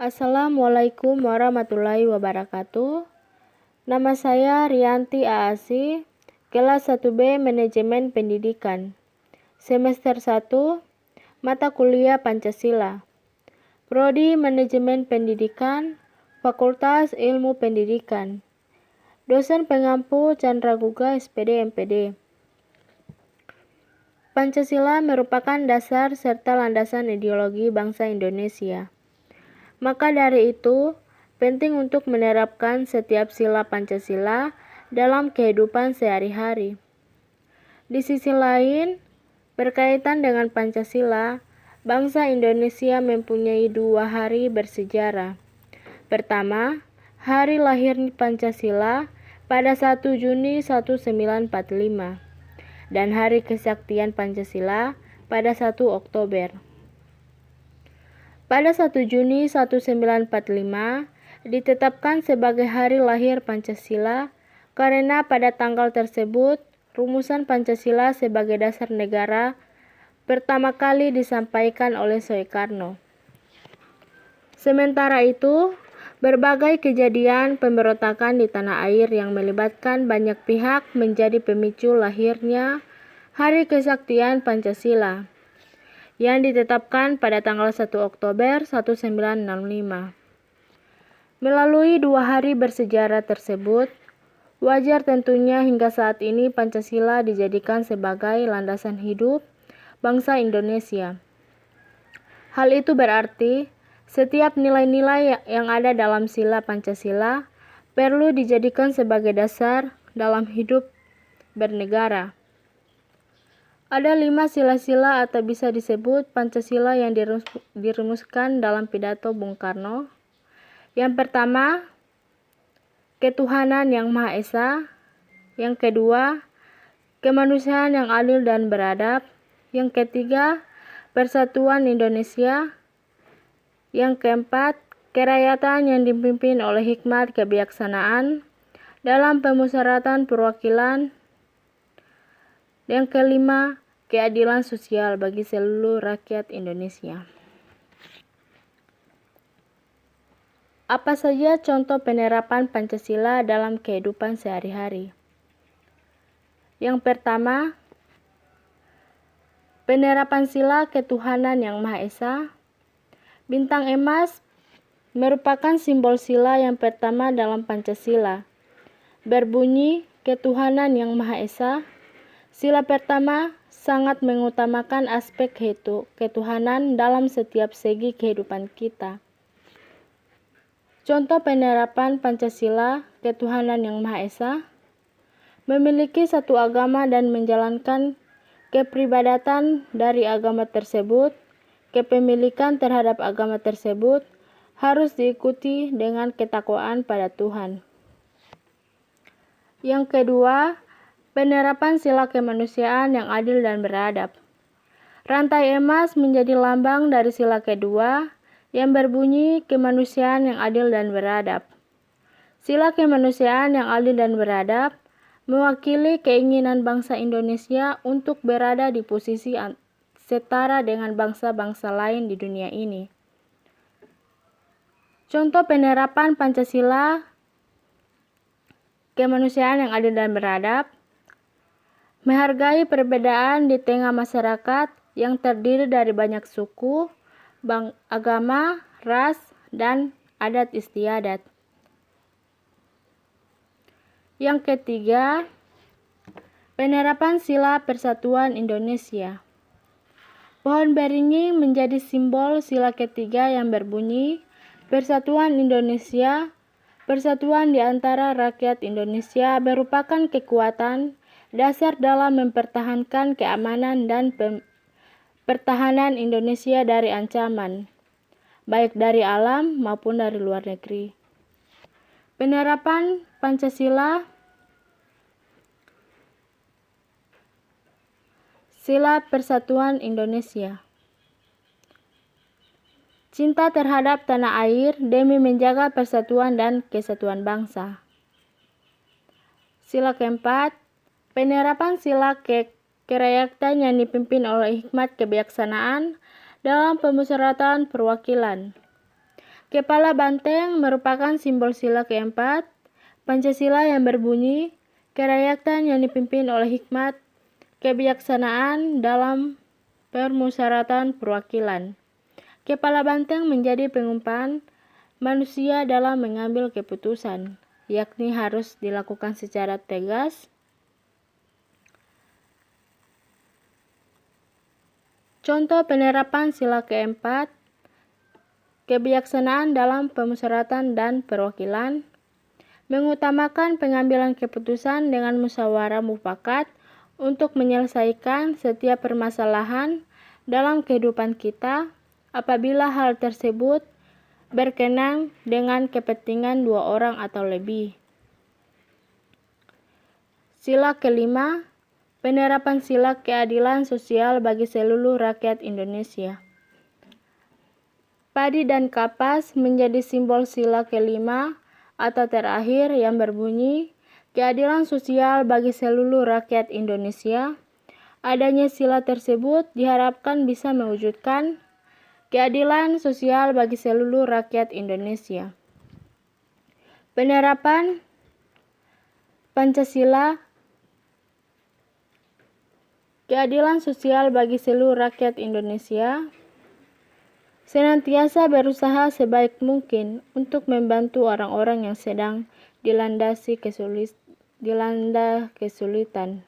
Assalamualaikum warahmatullahi wabarakatuh. Nama saya Rianti Aasi, kelas 1B Manajemen Pendidikan. Semester 1, mata kuliah Pancasila. Prodi Manajemen Pendidikan, Fakultas Ilmu Pendidikan. Dosen pengampu Chandra Guga SPD MPD. Pancasila merupakan dasar serta landasan ideologi bangsa Indonesia. Maka dari itu, penting untuk menerapkan setiap sila Pancasila dalam kehidupan sehari-hari. Di sisi lain, berkaitan dengan Pancasila, bangsa Indonesia mempunyai 2 hari bersejarah. Pertama, hari lahir Pancasila pada 1 Juni 1945 dan hari kesaktian Pancasila pada 1 Oktober. Pada 1 Juni 1945 ditetapkan sebagai hari lahir Pancasila karena pada tanggal tersebut rumusan Pancasila sebagai dasar negara pertama kali disampaikan oleh Soekarno. Sementara itu, berbagai kejadian pemberontakan di tanah air yang melibatkan banyak pihak menjadi pemicu lahirnya Hari Kesaktian Pancasila yang ditetapkan pada tanggal 1 Oktober 1965. Melalui 2 hari bersejarah tersebut, wajar tentunya hingga saat ini Pancasila dijadikan sebagai landasan hidup bangsa Indonesia. Hal itu berarti setiap nilai-nilai yang ada dalam sila Pancasila perlu dijadikan sebagai dasar dalam hidup bernegara. Ada 5 sila-sila atau bisa disebut Pancasila yang dirumuskan dalam pidato Bung Karno. Yang pertama, ketuhanan yang Maha Esa. Yang kedua, kemanusiaan yang adil dan beradab. Yang ketiga, persatuan Indonesia. Yang keempat, kerakyatan yang dipimpin oleh hikmat kebijaksanaan dalam pemusyawaratan perwakilan. Yang kelima, keadilan sosial bagi seluruh rakyat Indonesia. Apa saja contoh penerapan Pancasila dalam kehidupan sehari-hari? Yang pertama, penerapan sila ketuhanan yang Maha Esa. Bintang emas merupakan simbol sila yang pertama dalam Pancasila. Berbunyi ketuhanan yang Maha Esa. Sila pertama sangat mengutamakan aspek ketuhanan dalam setiap segi kehidupan kita. Contoh penerapan Pancasila, ketuhanan yang Maha Esa, memiliki satu agama dan menjalankan kepribadatan dari agama tersebut, kepemilikan terhadap agama tersebut harus diikuti dengan ketakwaan pada Tuhan. Yang kedua, penerapan sila kemanusiaan yang adil dan beradab. Rantai emas menjadi lambang dari sila kedua yang berbunyi kemanusiaan yang adil dan beradab. Sila kemanusiaan yang adil dan beradab mewakili keinginan bangsa Indonesia untuk berada di posisi setara dengan bangsa-bangsa lain di dunia ini. Contoh penerapan Pancasila, kemanusiaan yang adil dan beradab, menghargai perbedaan di tengah masyarakat yang terdiri dari banyak suku, agama, ras, dan adat istiadat. Yang ketiga, penerapan sila persatuan Indonesia. Pohon beringin menjadi simbol sila ketiga yang berbunyi persatuan Indonesia. Persatuan di antara rakyat Indonesia merupakan kekuatan dasar dalam mempertahankan keamanan dan pertahanan Indonesia dari ancaman, baik dari alam maupun dari luar negeri. Penerapan Pancasila, sila persatuan Indonesia. Cinta terhadap tanah air demi menjaga persatuan dan kesatuan bangsa. Sila keempat, penerapan sila kerakyatan yang dipimpin oleh hikmat kebijaksanaan dalam pemusyawaratan perwakilan. Kepala banteng merupakan simbol sila keempat, Pancasila yang berbunyi, kerakyatan yang dipimpin oleh hikmat, kebijaksanaan dalam permusyawaratan perwakilan. Kepala banteng menjadi pengumpan manusia dalam mengambil keputusan, yakni harus dilakukan secara tegas. Contoh penerapan sila keempat, kebijaksanaan dalam permusyawaratan dan perwakilan, mengutamakan pengambilan keputusan dengan musyawarah mufakat untuk menyelesaikan setiap permasalahan dalam kehidupan kita apabila hal tersebut berkenaan dengan kepentingan dua orang atau lebih. Sila kelima, penerapan sila keadilan sosial bagi seluruh rakyat Indonesia. Padi dan kapas menjadi simbol sila kelima atau terakhir yang berbunyi keadilan sosial bagi seluruh rakyat Indonesia. Adanya sila tersebut diharapkan bisa mewujudkan keadilan sosial bagi seluruh rakyat Indonesia. Penerapan Pancasila, keadilan sosial bagi seluruh rakyat Indonesia, senantiasa berusaha sebaik mungkin untuk membantu orang-orang yang sedang dilanda kesulitan.